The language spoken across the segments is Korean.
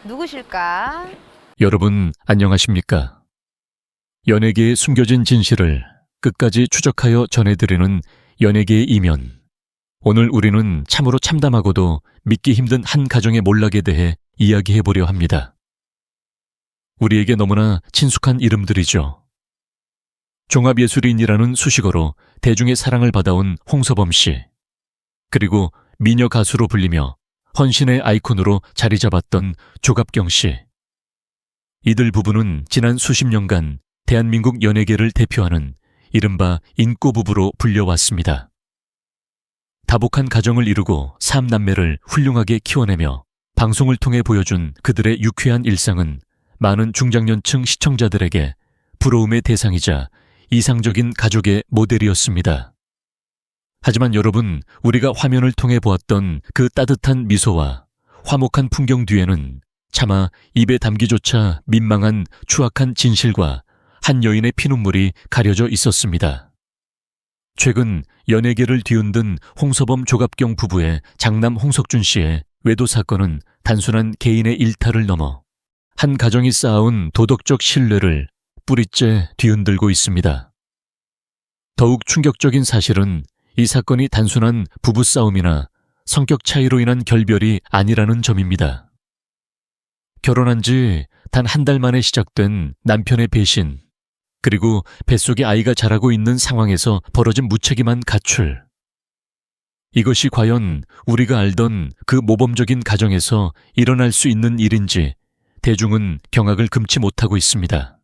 누구실까? 여러분 안녕하십니까? 연예계의 숨겨진 진실을 끝까지 추적하여 전해드리는 연예계의 이면. 오늘 우리는 참으로 참담하고도 믿기 힘든 한 가정의 몰락에 대해 이야기해보려 합니다. 우리에게 너무나 친숙한 이름들이죠. 종합예술인이라는 수식어로 대중의 사랑을 받아온 홍서범 씨, 그리고 미녀 가수로 불리며 헌신의 아이콘으로 자리 잡았던 조갑경 씨. 이들 부부는 지난 수십 년간 대한민국 연예계를 대표하는 이른바 인꼬부부로 불려왔습니다. 다복한 가정을 이루고 3남매를 훌륭하게 키워내며 방송을 통해 보여준 그들의 유쾌한 일상은 많은 중장년층 시청자들에게 부러움의 대상이자 이상적인 가족의 모델이었습니다. 하지만 여러분, 우리가 화면을 통해 보았던 그 따뜻한 미소와 화목한 풍경 뒤에는 차마 입에 담기조차 민망한 추악한 진실과 한 여인의 피눈물이 가려져 있었습니다. 최근 연예계를 뒤흔든 홍서범 조갑경 부부의 장남 홍석준 씨의 외도 사건은 단순한 개인의 일탈을 넘어 한 가정이 쌓아온 도덕적 신뢰를 뿌리째 뒤흔들고 있습니다. 더욱 충격적인 사실은 이 사건이 단순한 부부싸움이나 성격 차이로 인한 결별이 아니라는 점입니다. 결혼한 지 단 한 달 만에 시작된 남편의 배신, 그리고 뱃속에 아이가 자라고 있는 상황에서 벌어진 무책임한 가출. 이것이 과연 우리가 알던 그 모범적인 가정에서 일어날 수 있는 일인지 대중은 경악을 금치 못하고 있습니다.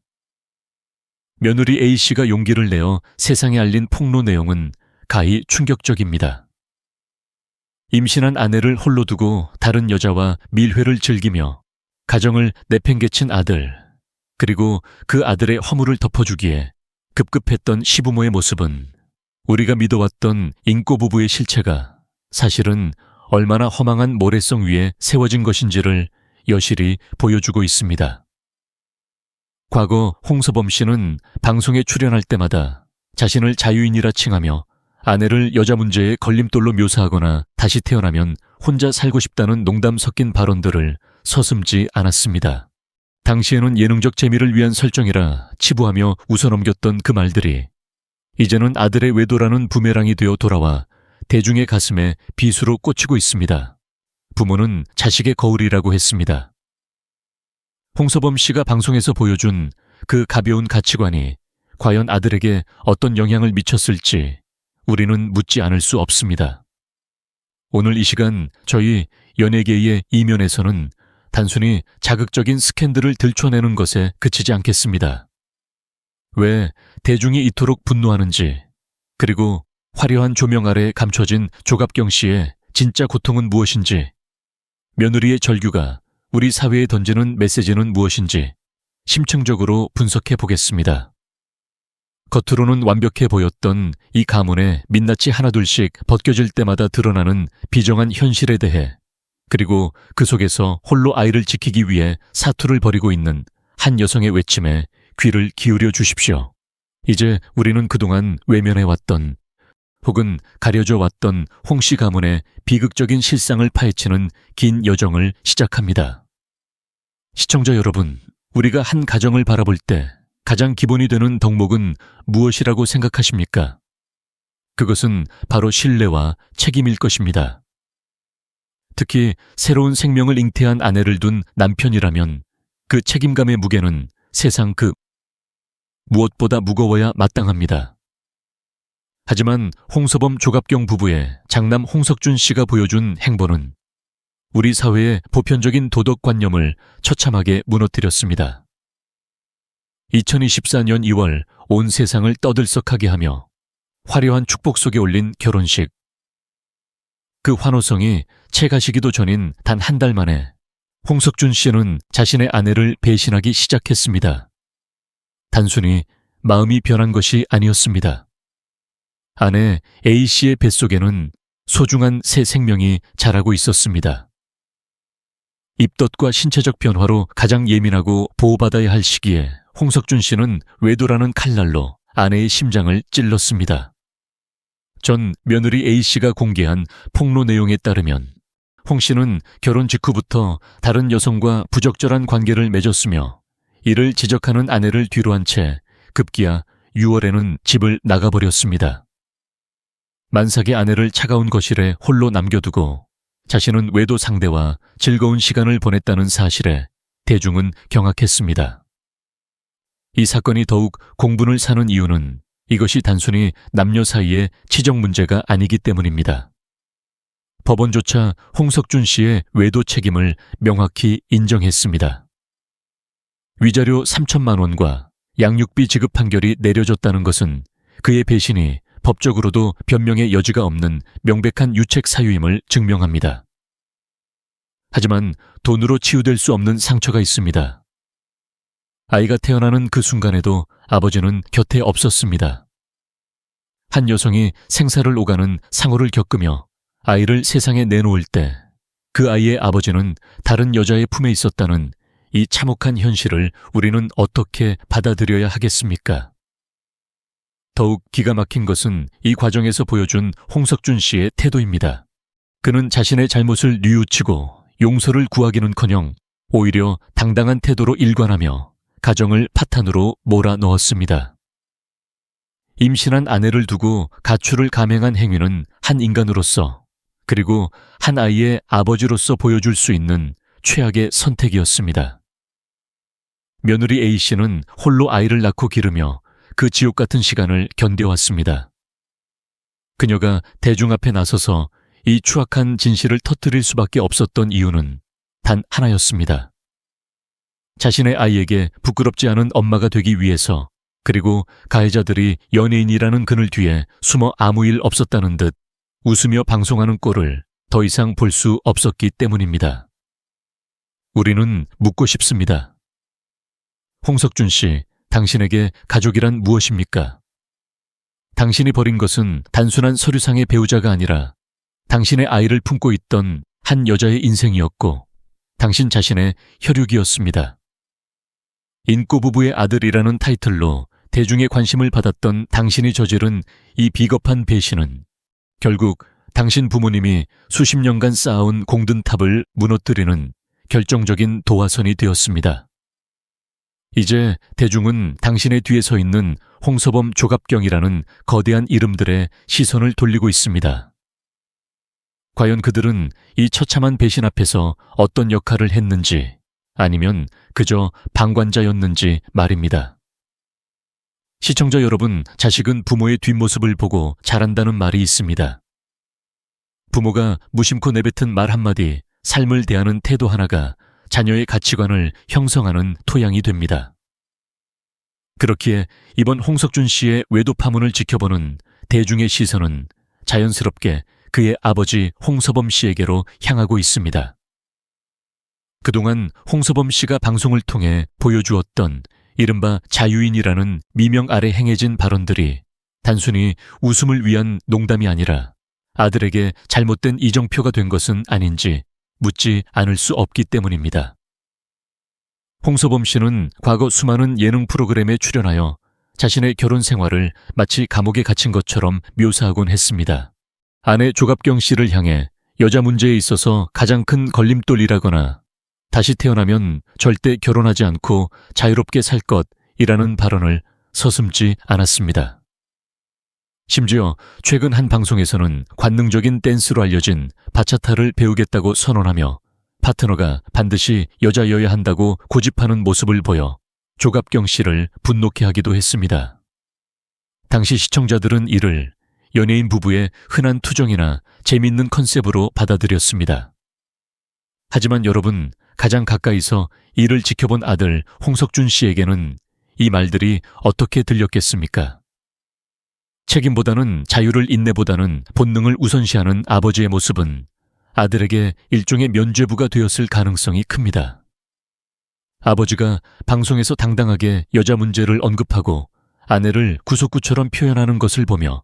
며느리 A씨가 용기를 내어 세상에 알린 폭로 내용은 가히 충격적입니다. 임신한 아내를 홀로 두고 다른 여자와 밀회를 즐기며 가정을 내팽개친 아들, 그리고 그 아들의 허물을 덮어주기에 급급했던 시부모의 모습은 우리가 믿어왔던 인꼬부부의 실체가 사실은 얼마나 허망한 모래성 위에 세워진 것인지를 여실히 보여주고 있습니다. 과거 홍서범 씨는 방송에 출연할 때마다 자신을 자유인이라 칭하며 아내를 여자 문제의 걸림돌로 묘사하거나 다시 태어나면 혼자 살고 싶다는 농담 섞인 발언들을 서슴지 않았습니다. 당시에는 예능적 재미를 위한 설정이라 치부하며 웃어넘겼던 그 말들이 이제는 아들의 외도라는 부메랑이 되어 돌아와 대중의 가슴에 비수로 꽂히고 있습니다. 부모는 자식의 거울이라고 했습니다. 홍서범 씨가 방송에서 보여준 그 가벼운 가치관이 과연 아들에게 어떤 영향을 미쳤을지 우리는 묻지 않을 수 없습니다. 오늘 이 시간 저희 연예계의 이면에서는 단순히 자극적인 스캔들을 들춰내는 것에 그치지 않겠습니다. 왜 대중이 이토록 분노하는지, 그리고 화려한 조명 아래 감춰진 조갑경 씨의 진짜 고통은 무엇인지, 며느리의 절규가 우리 사회에 던지는 메시지는 무엇인지 심층적으로 분석해 보겠습니다. 겉으로는 완벽해 보였던 이 가문의 민낯이 하나둘씩 벗겨질 때마다 드러나는 비정한 현실에 대해, 그리고 그 속에서 홀로 아이를 지키기 위해 사투를 벌이고 있는 한 여성의 외침에 귀를 기울여 주십시오. 이제 우리는 그동안 외면해왔던 혹은 가려져 왔던 홍씨 가문의 비극적인 실상을 파헤치는 긴 여정을 시작합니다. 시청자 여러분, 우리가 한 가정을 바라볼 때 가장 기본이 되는 덕목은 무엇이라고 생각하십니까? 그것은 바로 신뢰와 책임일 것입니다. 특히 새로운 생명을 잉태한 아내를 둔 남편이라면 그 책임감의 무게는 세상 그 무엇보다 무거워야 마땅합니다. 하지만 홍서범 조갑경 부부의 장남 홍석준 씨가 보여준 행보는 우리 사회의 보편적인 도덕관념을 처참하게 무너뜨렸습니다. 2024년 2월 온 세상을 떠들썩하게 하며 화려한 축복 속에 올린 결혼식. 그 환호성이 채 가시기도 전인 단 한 달 만에 홍석준 씨는 자신의 아내를 배신하기 시작했습니다. 단순히 마음이 변한 것이 아니었습니다. 아내 A씨의 뱃속에는 소중한 새 생명이 자라고 있었습니다. 입덧과 신체적 변화로 가장 예민하고 보호받아야 할 시기에 홍석준 씨는 외도라는 칼날로 아내의 심장을 찔렀습니다. 전 며느리 A씨가 공개한 폭로 내용에 따르면 홍 씨는 결혼 직후부터 다른 여성과 부적절한 관계를 맺었으며 이를 지적하는 아내를 뒤로한 채 급기야 6월에는 집을 나가버렸습니다. 만삭의 아내를 차가운 거실에 홀로 남겨두고 자신은 외도 상대와 즐거운 시간을 보냈다는 사실에 대중은 경악했습니다. 이 사건이 더욱 공분을 사는 이유는 이것이 단순히 남녀 사이의 치적 문제가 아니기 때문입니다. 법원조차 홍석준 씨의 외도 책임을 명확히 인정했습니다. 위자료 3천만 원과 양육비 지급 판결이 내려졌다는 것은 그의 배신이 법적으로도 변명의 여지가 없는 명백한 유책 사유임을 증명합니다. 하지만 돈으로 치유될 수 없는 상처가 있습니다. 아이가 태어나는 그 순간에도 아버지는 곁에 없었습니다. 한 여성이 생사를 오가는 상호를 겪으며 아이를 세상에 내놓을 때 그 아이의 아버지는 다른 여자의 품에 있었다는 이 참혹한 현실을 우리는 어떻게 받아들여야 하겠습니까? 더욱 기가 막힌 것은 이 과정에서 보여준 홍석준 씨의 태도입니다. 그는 자신의 잘못을 뉘우치고 용서를 구하기는커녕 오히려 당당한 태도로 일관하며 가정을 파탄으로 몰아넣었습니다. 임신한 아내를 두고 가출을 감행한 행위는 한 인간으로서 그리고 한 아이의 아버지로서 보여줄 수 있는 최악의 선택이었습니다. 며느리 A씨는 홀로 아이를 낳고 기르며 그 지옥 같은 시간을 견뎌왔습니다. 그녀가 대중 앞에 나서서 이 추악한 진실을 터뜨릴 수밖에 없었던 이유는 단 하나였습니다. 자신의 아이에게 부끄럽지 않은 엄마가 되기 위해서, 그리고 가해자들이 연예인이라는 그늘 뒤에 숨어 아무 일 없었다는 듯 웃으며 방송하는 꼴을 더 이상 볼 수 없었기 때문입니다. 우리는 묻고 싶습니다. 홍석준 씨, 당신에게 가족이란 무엇입니까? 당신이 버린 것은 단순한 서류상의 배우자가 아니라 당신의 아이를 품고 있던 한 여자의 인생이었고 당신 자신의 혈육이었습니다. 인꼬부부의 아들이라는 타이틀로 대중의 관심을 받았던 당신이 저지른 이 비겁한 배신은 결국 당신 부모님이 수십 년간 쌓아온 공든탑을 무너뜨리는 결정적인 도화선이 되었습니다. 이제 대중은 당신의 뒤에 서 있는 홍서범 조갑경이라는 거대한 이름들의 시선을 돌리고 있습니다. 과연 그들은 이 처참한 배신 앞에서 어떤 역할을 했는지 아니면 그저 방관자였는지 말입니다. 시청자 여러분, 자식은 부모의 뒷모습을 보고 자란다는 말이 있습니다. 부모가 무심코 내뱉은 말 한마디, 삶을 대하는 태도 하나가 자녀의 가치관을 형성하는 토양이 됩니다. 그렇기에 이번 홍석준 씨의 외도 파문을 지켜보는 대중의 시선은 자연스럽게 그의 아버지 홍서범 씨에게로 향하고 있습니다. 그동안 홍서범 씨가 방송을 통해 보여주었던 이른바 자유인이라는 미명 아래 행해진 발언들이 단순히 웃음을 위한 농담이 아니라 아들에게 잘못된 이정표가 된 것은 아닌지 묻지 않을 수 없기 때문입니다. 홍서범 씨는 과거 수많은 예능 프로그램에 출연하여 자신의 결혼 생활을 마치 감옥에 갇힌 것처럼 묘사하곤 했습니다. 아내 조갑경 씨를 향해 여자 문제에 있어서 가장 큰 걸림돌이라거나 다시 태어나면 절대 결혼하지 않고 자유롭게 살 것이라는 발언을 서슴지 않았습니다. 심지어 최근 한 방송에서는 관능적인 댄스로 알려진 바차타를 배우겠다고 선언하며 파트너가 반드시 여자여야 한다고 고집하는 모습을 보여 조갑경 씨를 분노케 하기도 했습니다. 당시 시청자들은 이를 연예인 부부의 흔한 투정이나 재미있는 컨셉으로 받아들였습니다. 하지만 여러분, 가장 가까이서 이를 지켜본 아들 홍석준 씨에게는 이 말들이 어떻게 들렸겠습니까? 책임보다는 자유를 인내보다는 본능을 우선시하는 아버지의 모습은 아들에게 일종의 면죄부가 되었을 가능성이 큽니다. 아버지가 방송에서 당당하게 여자 문제를 언급하고 아내를 구속구처럼 표현하는 것을 보며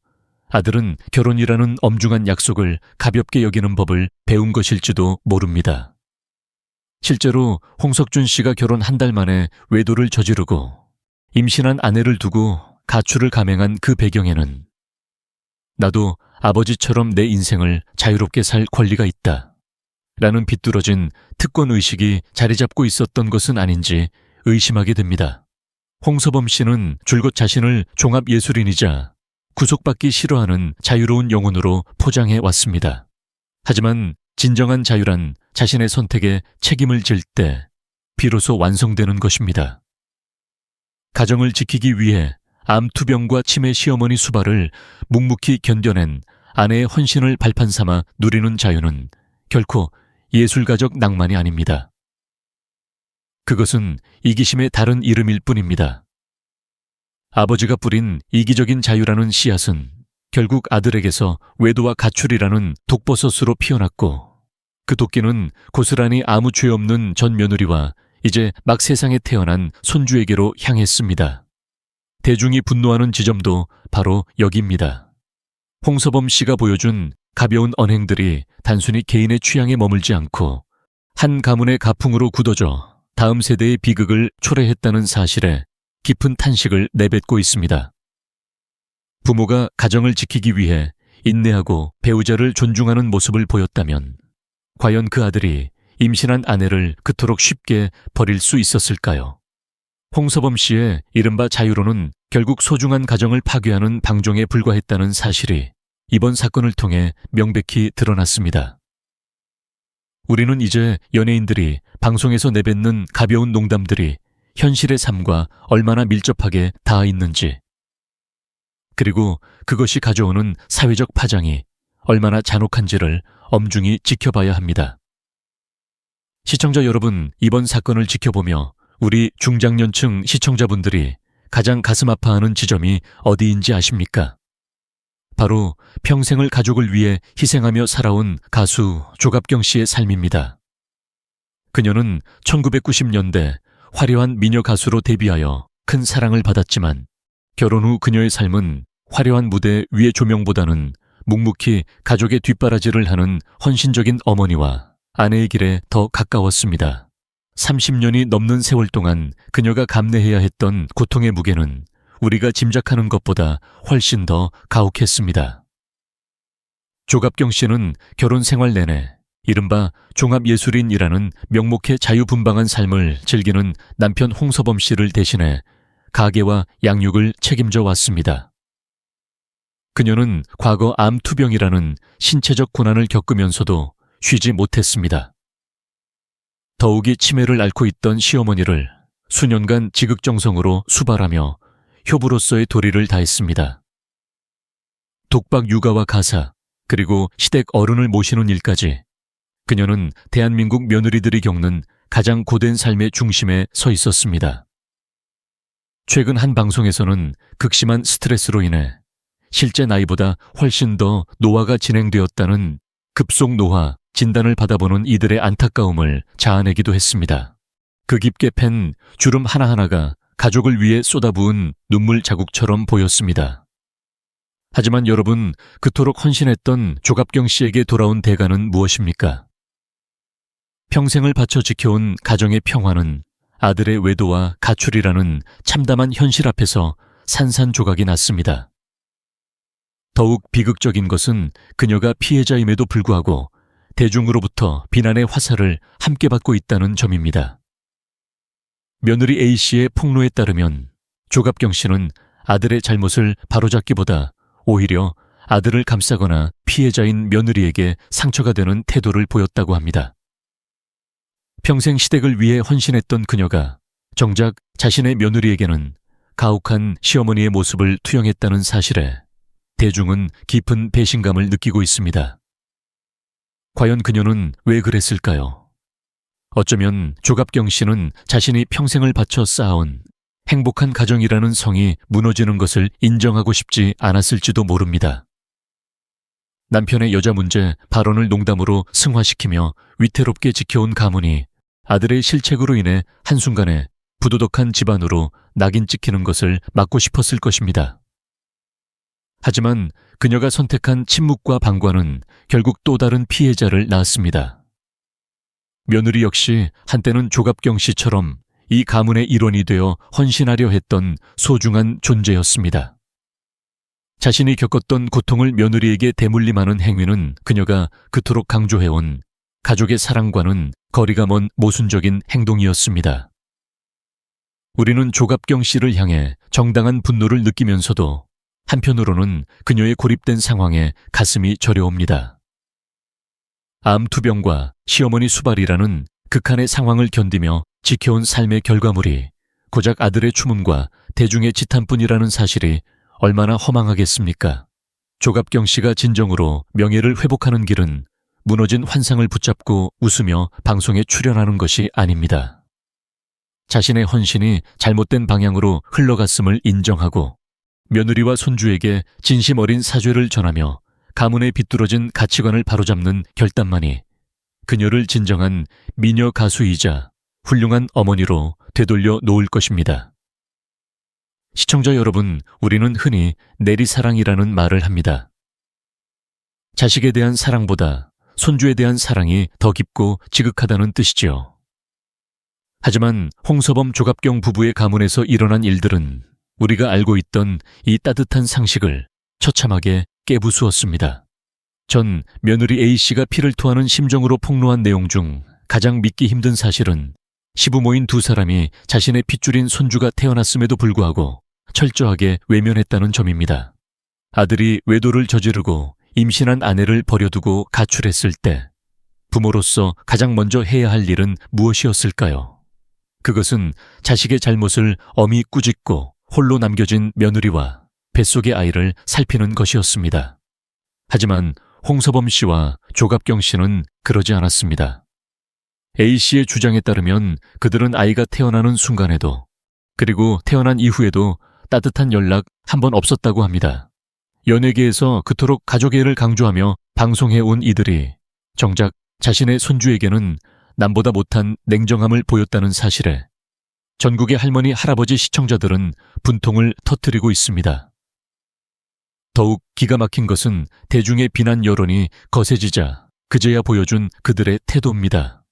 아들은 결혼이라는 엄중한 약속을 가볍게 여기는 법을 배운 것일지도 모릅니다. 실제로 홍석준 씨가 결혼 한 달 만에 외도를 저지르고 임신한 아내를 두고 가출을 감행한 그 배경에는 나도 아버지처럼 내 인생을 자유롭게 살 권리가 있다 라는 비뚤어진 특권의식이 자리 잡고 있었던 것은 아닌지 의심하게 됩니다. 홍서범 씨는 줄곧 자신을 종합예술인이자 구속받기 싫어하는 자유로운 영혼으로 포장해 왔습니다. 하지만 진정한 자유란 자신의 선택에 책임을 질 때 비로소 완성되는 것입니다. 가정을 지키기 위해 암투병과 치매 시어머니 수발을 묵묵히 견뎌낸 아내의 헌신을 발판 삼아 누리는 자유는 결코 예술가적 낭만이 아닙니다. 그것은 이기심의 다른 이름일 뿐입니다. 아버지가 뿌린 이기적인 자유라는 씨앗은 결국 아들에게서 외도와 가출이라는 독버섯으로 피어났고, 그 도끼는 고스란히 아무 죄 없는 전 며느리와 이제 막 세상에 태어난 손주에게로 향했습니다. 대중이 분노하는 지점도 바로 여기입니다. 홍서범 씨가 보여준 가벼운 언행들이 단순히 개인의 취향에 머물지 않고 한 가문의 가풍으로 굳어져 다음 세대의 비극을 초래했다는 사실에 깊은 탄식을 내뱉고 있습니다. 부모가 가정을 지키기 위해 인내하고 배우자를 존중하는 모습을 보였다면 과연 그 아들이 임신한 아내를 그토록 쉽게 버릴 수 있었을까요? 홍서범 씨의 이른바 자유로는 결국 소중한 가정을 파괴하는 방종에 불과했다는 사실이 이번 사건을 통해 명백히 드러났습니다. 우리는 이제 연예인들이 방송에서 내뱉는 가벼운 농담들이 현실의 삶과 얼마나 밀접하게 닿아 있는지, 그리고 그것이 가져오는 사회적 파장이 얼마나 잔혹한지를 엄중히 지켜봐야 합니다. 시청자 여러분, 이번 사건을 지켜보며 우리 중장년층 시청자분들이 가장 가슴 아파하는 지점이 어디인지 아십니까? 바로 평생을 가족을 위해 희생하며 살아온 가수 조갑경 씨의 삶입니다. 그녀는 1990년대 화려한 미녀 가수로 데뷔하여 큰 사랑을 받았지만 결혼 후 그녀의 삶은 화려한 무대 위의 조명보다는 묵묵히 가족의 뒷바라지를 하는 헌신적인 어머니와 아내의 길에 더 가까웠습니다. 30년이 넘는 세월 동안 그녀가 감내해야 했던 고통의 무게는 우리가 짐작하는 것보다 훨씬 더 가혹했습니다. 조갑경 씨는 결혼 생활 내내 이른바 종합예술인이라는 명목의 자유분방한 삶을 즐기는 남편 홍서범 씨를 대신해 가계와 양육을 책임져 왔습니다. 그녀는 과거 암투병이라는 신체적 고난을 겪으면서도 쉬지 못했습니다. 더욱이 치매를 앓고 있던 시어머니를 수년간 지극정성으로 수발하며 효부로서의 도리를 다했습니다. 독박 육아와 가사, 그리고 시댁 어른을 모시는 일까지 그녀는 대한민국 며느리들이 겪는 가장 고된 삶의 중심에 서 있었습니다. 최근 한 방송에서는 극심한 스트레스로 인해 실제 나이보다 훨씬 더 노화가 진행되었다는 급속 노화 진단을 받아보는 이들의 안타까움을 자아내기도 했습니다. 그 깊게 팬 주름 하나하나가 가족을 위해 쏟아부은 눈물 자국처럼 보였습니다. 하지만 여러분, 그토록 헌신했던 조갑경 씨에게 돌아온 대가는 무엇입니까? 평생을 바쳐 지켜온 가정의 평화는 아들의 외도와 가출이라는 참담한 현실 앞에서 산산조각이 났습니다. 더욱 비극적인 것은 그녀가 피해자임에도 불구하고 대중으로부터 비난의 화살을 함께 받고 있다는 점입니다. 며느리 A씨의 폭로에 따르면 조갑경 씨는 아들의 잘못을 바로잡기보다 오히려 아들을 감싸거나 피해자인 며느리에게 상처가 되는 태도를 보였다고 합니다. 평생 시댁을 위해 헌신했던 그녀가 정작 자신의 며느리에게는 가혹한 시어머니의 모습을 투영했다는 사실에 대중은 깊은 배신감을 느끼고 있습니다. 과연 그녀는 왜 그랬을까요? 어쩌면 조갑경 씨는 자신이 평생을 바쳐 쌓아온 행복한 가정이라는 성이 무너지는 것을 인정하고 싶지 않았을지도 모릅니다. 남편의 여자 문제 발언을 농담으로 승화시키며 위태롭게 지켜온 가문이 아들의 실책으로 인해 한순간에 부도덕한 집안으로 낙인 찍히는 것을 막고 싶었을 것입니다. 하지만 그녀가 선택한 침묵과 방관은 결국 또 다른 피해자를 낳았습니다. 며느리 역시 한때는 조갑경 씨처럼 이 가문의 일원이 되어 헌신하려 했던 소중한 존재였습니다. 자신이 겪었던 고통을 며느리에게 대물림하는 행위는 그녀가 그토록 강조해온 가족의 사랑과는 거리가 먼 모순적인 행동이었습니다. 우리는 조갑경 씨를 향해 정당한 분노를 느끼면서도 한편으로는 그녀의 고립된 상황에 가슴이 저려옵니다. 암투병과 시어머니 수발이라는 극한의 상황을 견디며 지켜온 삶의 결과물이 고작 아들의 추문과 대중의 지탄뿐이라는 사실이 얼마나 허망하겠습니까? 조갑경 씨가 진정으로 명예를 회복하는 길은 무너진 환상을 붙잡고 웃으며 방송에 출연하는 것이 아닙니다. 자신의 헌신이 잘못된 방향으로 흘러갔음을 인정하고 며느리와 손주에게 진심 어린 사죄를 전하며 가문에 비뚤어진 가치관을 바로잡는 결단만이 그녀를 진정한 미녀 가수이자 훌륭한 어머니로 되돌려 놓을 것입니다. 시청자 여러분, 우리는 흔히 내리사랑이라는 말을 합니다. 자식에 대한 사랑보다 손주에 대한 사랑이 더 깊고 지극하다는 뜻이지요. 하지만 홍서범 조갑경 부부의 가문에서 일어난 일들은 우리가 알고 있던 이 따뜻한 상식을 처참하게 깨부수었습니다. 전 며느리 A씨가 피를 토하는 심정으로 폭로한 내용 중 가장 믿기 힘든 사실은 시부모인 두 사람이 자신의 핏줄인 손주가 태어났음에도 불구하고 철저하게 외면했다는 점입니다. 아들이 외도를 저지르고 임신한 아내를 버려두고 가출했을 때 부모로서 가장 먼저 해야 할 일은 무엇이었을까요? 그것은 자식의 잘못을 엄히 꾸짖고 홀로 남겨진 며느리와 뱃속의 아이를 살피는 것이었습니다. 하지만 홍서범 씨와 조갑경 씨는 그러지 않았습니다. A씨의 주장에 따르면 그들은 아이가 태어나는 순간에도 그리고 태어난 이후에도 따뜻한 연락 한 번 없었다고 합니다. 연예계에서 그토록 가족애를 강조하며 방송해온 이들이 정작 자신의 손주에게는 남보다 못한 냉정함을 보였다는 사실에 전국의 할머니, 할아버지 시청자들은 분통을 터뜨리고 있습니다. 더욱 기가 막힌 것은 대중의 비난 여론이 거세지자 그제야 보여준 그들의 태도입니다.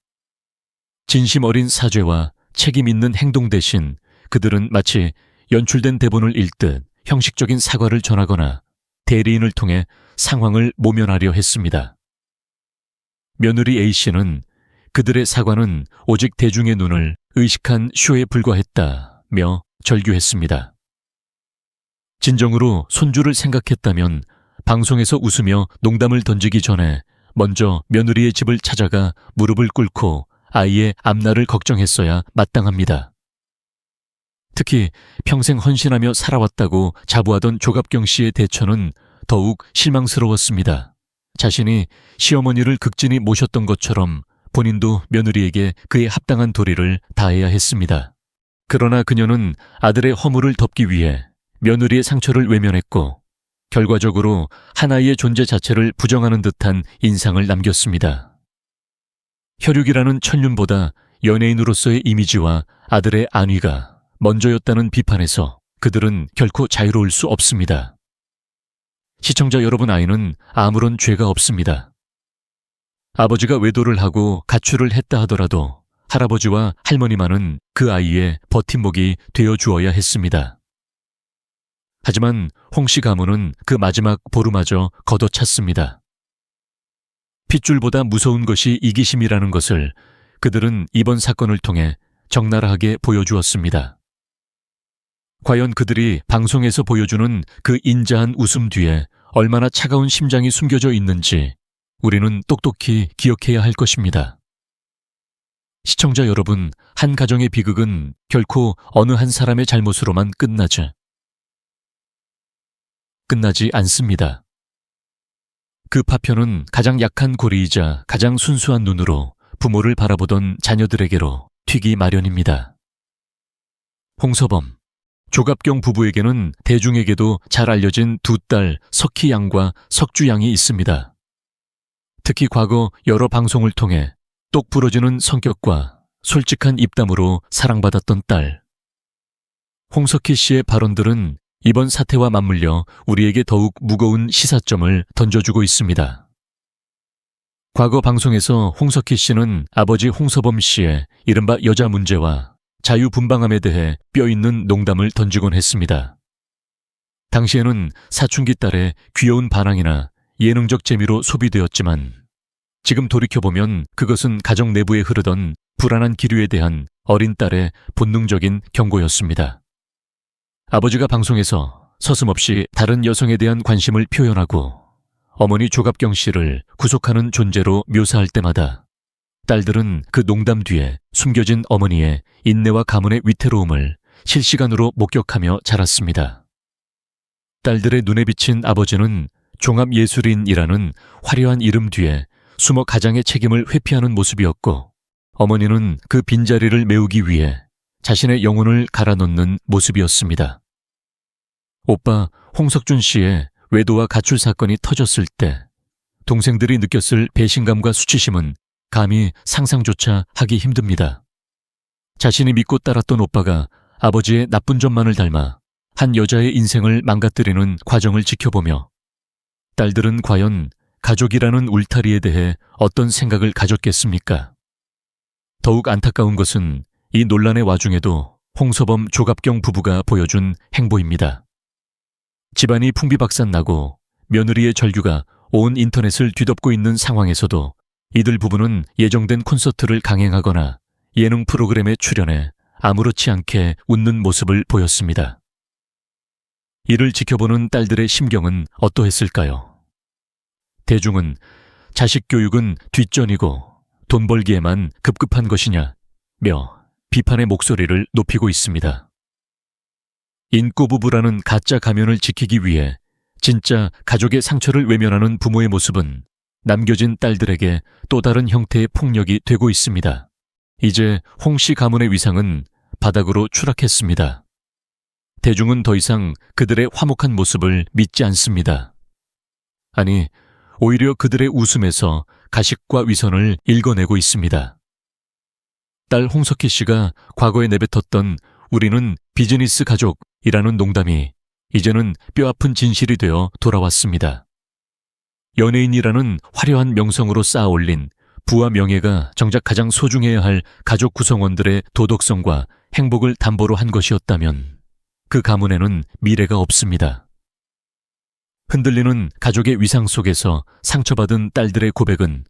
진심 어린 사죄와 책임 있는 행동 대신 그들은 마치 연출된 대본을 읽듯 형식적인 사과를 전하거나 대리인을 통해 상황을 모면하려 했습니다. 며느리 A씨는 그들의 사과는 오직 대중의 눈을 의식한 쇼에 불과했다며 절규했습니다. 진정으로 손주를 생각했다면 방송에서 웃으며 농담을 던지기 전에 먼저 며느리의 집을 찾아가 무릎을 꿇고 아이의 앞날을 걱정했어야 마땅합니다. 특히 평생 헌신하며 살아왔다고 자부하던 조갑경 씨의 대처는 더욱 실망스러웠습니다. 자신이 시어머니를 극진히 모셨던 것처럼 본인도 며느리에게 그에 합당한 도리를 다해야 했습니다. 그러나 그녀는 아들의 허물을 덮기 위해 며느리의 상처를 외면했고 결과적으로 하나의 존재 자체를 부정하는 듯한 인상을 남겼습니다. 혈육이라는 천륜보다 연예인으로서의 이미지와 아들의 안위가 먼저였다는 비판에서 그들은 결코 자유로울 수 없습니다. 시청자 여러분, 아이는 아무런 죄가 없습니다. 아버지가 외도를 하고 가출을 했다 하더라도 할아버지와 할머니만은 그 아이의 버팀목이 되어 주어야 했습니다. 하지만 홍씨 가문은 그 마지막 보루마저 걷어찼습니다. 핏줄보다 무서운 것이 이기심이라는 것을 그들은 이번 사건을 통해 적나라하게 보여주었습니다. 과연 그들이 방송에서 보여주는 그 인자한 웃음 뒤에 얼마나 차가운 심장이 숨겨져 있는지 우리는 똑똑히 기억해야 할 것입니다. 시청자 여러분, 한 가정의 비극은 결코 어느 한 사람의 잘못으로만 끝나지 않습니다. 그 파편은 가장 약한 고리이자 가장 순수한 눈으로 부모를 바라보던 자녀들에게로 튀기 마련입니다. 홍서범, 조갑경 부부에게는 대중에게도 잘 알려진 두 딸 석희 양과 석주 양이 있습니다. 특히 과거 여러 방송을 통해 똑 부러지는 성격과 솔직한 입담으로 사랑받았던 딸. 홍석희 씨의 발언들은 이번 사태와 맞물려 우리에게 더욱 무거운 시사점을 던져주고 있습니다. 과거 방송에서 홍석희 씨는 아버지 홍서범 씨의 이른바 여자 문제와 자유분방함에 대해 뼈있는 농담을 던지곤 했습니다. 당시에는 사춘기 딸의 귀여운 반항이나 예능적 재미로 소비되었지만 지금 돌이켜보면 그것은 가정 내부에 흐르던 불안한 기류에 대한 어린 딸의 본능적인 경고였습니다. 아버지가 방송에서 서슴없이 다른 여성에 대한 관심을 표현하고 어머니 조갑경 씨를 구속하는 존재로 묘사할 때마다 딸들은 그 농담 뒤에 숨겨진 어머니의 인내와 가문의 위태로움을 실시간으로 목격하며 자랐습니다. 딸들의 눈에 비친 아버지는 종합예술인이라는 화려한 이름 뒤에 숨어 가장의 책임을 회피하는 모습이었고, 어머니는 그 빈자리를 메우기 위해 자신의 영혼을 갈아넣는 모습이었습니다. 오빠 홍석준 씨의 외도와 가출 사건이 터졌을 때 동생들이 느꼈을 배신감과 수치심은 감히 상상조차 하기 힘듭니다. 자신이 믿고 따랐던 오빠가 아버지의 나쁜 점만을 닮아 한 여자의 인생을 망가뜨리는 과정을 지켜보며 딸들은 과연 가족이라는 울타리에 대해 어떤 생각을 가졌겠습니까? 더욱 안타까운 것은 이 논란의 와중에도 홍서범 조갑경 부부가 보여준 행보입니다. 집안이 풍비박산나고 며느리의 절규가 온 인터넷을 뒤덮고 있는 상황에서도 이들 부부는 예정된 콘서트를 강행하거나 예능 프로그램에 출연해 아무렇지 않게 웃는 모습을 보였습니다. 이를 지켜보는 딸들의 심경은 어떠했을까요? 대중은 자식 교육은 뒷전이고 돈 벌기에만 급급한 것이냐며 비판의 목소리를 높이고 있습니다. 인꼬부부라는 가짜 가면을 지키기 위해 진짜 가족의 상처를 외면하는 부모의 모습은 남겨진 딸들에게 또 다른 형태의 폭력이 되고 있습니다. 이제 홍씨 가문의 위상은 바닥으로 추락했습니다. 대중은 더 이상 그들의 화목한 모습을 믿지 않습니다. 아니, 오히려 그들의 웃음에서 가식과 위선을 읽어내고 있습니다. 딸 홍석희 씨가 과거에 내뱉었던 우리는 비즈니스 가족이라는 농담이 이제는 뼈아픈 진실이 되어 돌아왔습니다. 연예인이라는 화려한 명성으로 쌓아올린 부와 명예가 정작 가장 소중해야 할 가족 구성원들의 도덕성과 행복을 담보로 한 것이었다면 그 가문에는 미래가 없습니다. 흔들리는 가족의 위상 속에서 상처받은 딸들의 고백은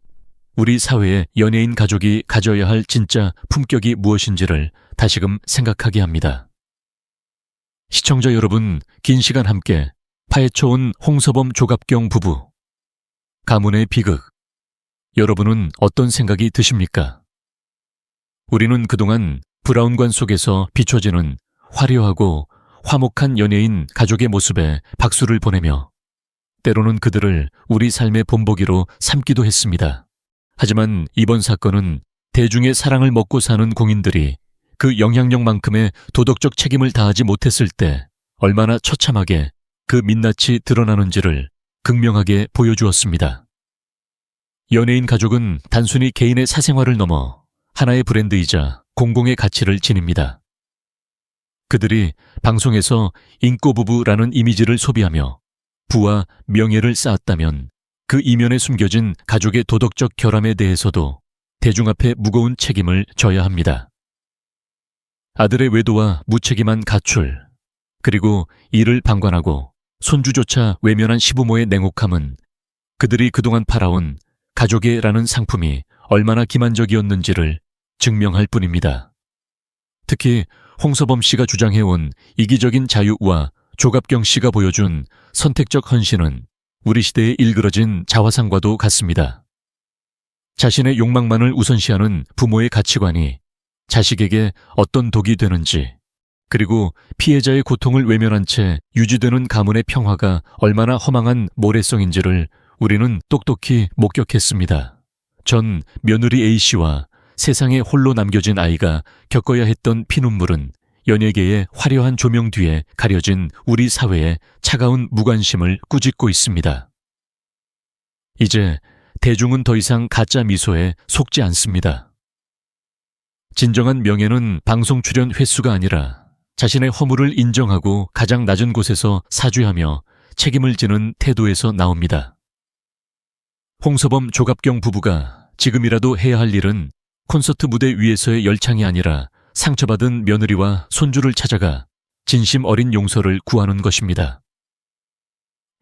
우리 사회의 연예인 가족이 가져야 할 진짜 품격이 무엇인지를 다시금 생각하게 합니다. 시청자 여러분, 긴 시간 함께 파헤쳐온 홍서범 조갑경 부부. 가문의 비극. 여러분은 어떤 생각이 드십니까? 우리는 그동안 브라운관 속에서 비춰지는 화려하고 화목한 연예인 가족의 모습에 박수를 보내며 때로는 그들을 우리 삶의 본보기로 삼기도 했습니다. 하지만 이번 사건은 대중의 사랑을 먹고 사는 공인들이 그 영향력만큼의 도덕적 책임을 다하지 못했을 때 얼마나 처참하게 그 민낯이 드러나는지를 극명하게 보여주었습니다. 연예인 가족은 단순히 개인의 사생활을 넘어 하나의 브랜드이자 공공의 가치를 지닙니다. 그들이 방송에서 인꼬부부라는 이미지를 소비하며 부와 명예를 쌓았다면 그 이면에 숨겨진 가족의 도덕적 결함에 대해서도 대중 앞에 무거운 책임을 져야 합니다. 아들의 외도와 무책임한 가출, 그리고 이를 방관하고 손주조차 외면한 시부모의 냉혹함은 그들이 그동안 팔아온 가족애라는 상품이 얼마나 기만적이었는지를 증명할 뿐입니다. 특히 홍서범 씨가 주장해온 이기적인 자유와 조갑경 씨가 보여준 선택적 헌신은 우리 시대에 일그러진 자화상과도 같습니다. 자신의 욕망만을 우선시하는 부모의 가치관이 자식에게 어떤 독이 되는지, 그리고 피해자의 고통을 외면한 채 유지되는 가문의 평화가 얼마나 허망한 모래성인지를 우리는 똑똑히 목격했습니다. 전 며느리 A씨와 세상에 홀로 남겨진 아이가 겪어야 했던 피눈물은 연예계의 화려한 조명 뒤에 가려진 우리 사회의 차가운 무관심을 꾸짖고 있습니다. 이제 대중은 더 이상 가짜 미소에 속지 않습니다. 진정한 명예는 방송 출연 횟수가 아니라 자신의 허물을 인정하고 가장 낮은 곳에서 사죄하며 책임을 지는 태도에서 나옵니다. 홍서범 조갑경 부부가 지금이라도 해야 할 일은 콘서트 무대 위에서의 열창이 아니라 상처받은 며느리와 손주를 찾아가 진심 어린 용서를 구하는 것입니다.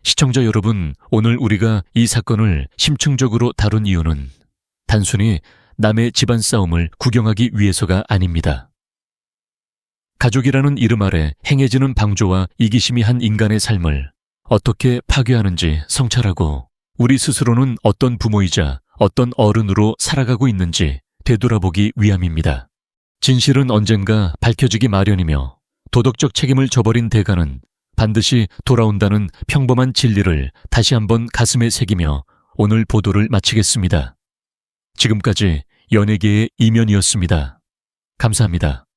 시청자 여러분, 오늘 우리가 이 사건을 심층적으로 다룬 이유는 단순히 남의 집안 싸움을 구경하기 위해서가 아닙니다. 가족이라는 이름 아래 행해지는 방조와 이기심이 한 인간의 삶을 어떻게 파괴하는지 성찰하고 우리 스스로는 어떤 부모이자 어떤 어른으로 살아가고 있는지 되돌아보기 위함입니다. 진실은 언젠가 밝혀지기 마련이며 도덕적 책임을 져버린 대가는 반드시 돌아온다는 평범한 진리를 다시 한번 가슴에 새기며 오늘 보도를 마치겠습니다. 지금까지 연예계의 이면이었습니다. 감사합니다.